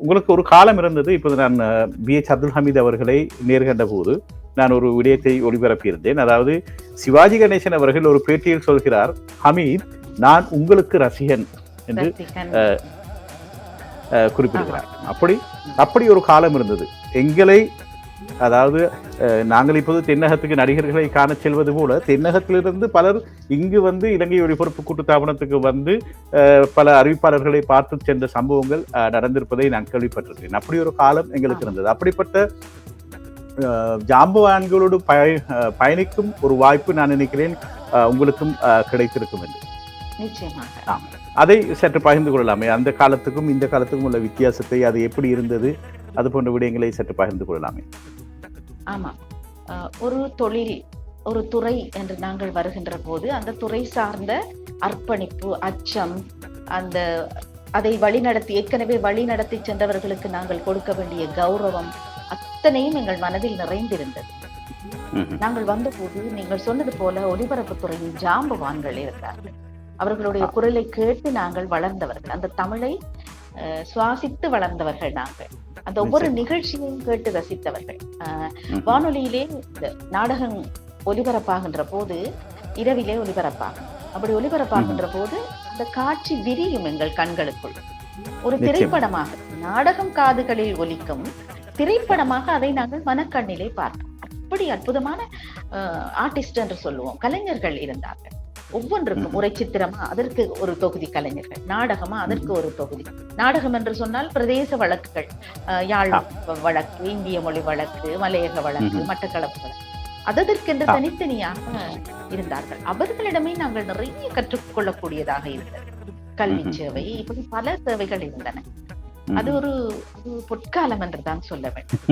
உங்களுக்கு ஒரு காலம் இருந்தது. இப்போது நான் BH அப்துல் ஹமீத் அவர்களை நேர்கண்ட போது நான் ஒரு விடயத்தை ஒளிபரப்பியிருந்தேன். அதாவது சிவாஜி கணேசன் அவர்கள் ஒரு பேட்டியில் சொல்கிறார், ஹமீத் நான் உங்களுக்கு ரசிகன் என்று குறிப்பிடுகிறார். அப்படி ஒரு காலம் இருந்தது. எங்களை அதாவது நாங்கள் இப்போது தென்னகத்துக்கு நடிகர்களை காண செல்வது போல தென்னகத்திலிருந்து பலர் இங்கு வந்து இலங்கை ஒலிபரப்பு கூட்டுத்தாபனத்துக்கு வந்து பல அறிவிப்பாளர்களை பார்த்து சென்ற சம்பவங்கள் நடந்திருப்பதை நான் கேள்விப்பட்டிருக்கிறேன். அப்படி ஒரு காலம் எங்களுக்கு இருந்தது. அப்படிப்பட்ட ஜாம்பவான்களோடு பயணிக்கும் ஒரு வாய்ப்பு நான் நினைக்கிறேன் உங்களுக்கும் கிடைத்திருக்கும் என்று. அதை சற்று பகிர்ந்து கொள்ளலாமே, அந்த காலத்துக்கும் இந்த காலத்துக்கும் உள்ள வித்தியாசத்தை, அது எப்படி இருந்தது, அது போன்ற விடயங்களை சற்று பகிர்ந்து கொள்ளலாமே. ஆமா, ஒரு தொழில், ஒரு துறை என்று நாங்கள் வருகின்ற போது அந்த துறை சார்ந்த அர்ப்பணிப்பு, அச்சம், அதை ஏற்கனவே வழி நடத்தி சென்றவர்களுக்கு நாங்கள் கொடுக்க வேண்டிய கௌரவம் அத்தனையும் எங்கள் மனதில் நிறைந்திருந்தது. நாங்கள் வந்தபோது நீங்கள் சொன்னது போல ஒலிபரப்புத்துறையின் ஜாம்பவான்கள் இருந்தார்கள். அவர்களுடைய குரலை கேட்டு நாங்கள் வளர்ந்தவர்கள், அந்த தமிழை சுவாசித்து வளர்ந்தவர்கள். நாங்கள் அந்த ஒவ்வொரு நிகழ்ச்சியையும் கேட்டு ரசித்தவர்கள். வானொலியிலே நாடகம் ஒலிபரப்பாகின்ற போது இரவிலே ஒலிபரப்பாகும். அப்படி ஒலிபரப்பாகின்ற போது அந்த காட்சி விரியும் எங்கள் கண்களுக்குள். ஒரு திரைப்படமாக நாடகம் காதுகளில் ஒலிக்கும், திரைப்படமாக அதை நாங்கள் மனக்கண்ணிலே பார்த்தோம். அப்படி அற்புதமான ஆர்டிஸ்ட் என்று சொல்லுவோம், கலைஞர்கள் இருந்தார்கள். ஒவ்வொன்றுக்கும் உரை சித்திரமா அதற்கு ஒரு தொகுதி கலைஞர்கள், நாடகமா அதற்கு ஒரு தொகுதி. நாடகம் என்று சொன்னால் பிரதேச வழக்குகள், யாழ் வழக்கு, இந்திய மொழி வழக்கு, மலையக வழக்கு, மட்டக்களப்பு வழக்கு, அதற்கென்று தனித்தனியாக இருந்தார்கள். அவர்களிடமே நாங்கள் நிறைய கற்றுக்கொள்ளக்கூடியதாக இருந்தது. கல்வி சேவை, இப்படி பல சேவைகள் இருந்தன. அது ஒரு பொற்காலம் என்றுதான் சொல்ல வேண்டும்.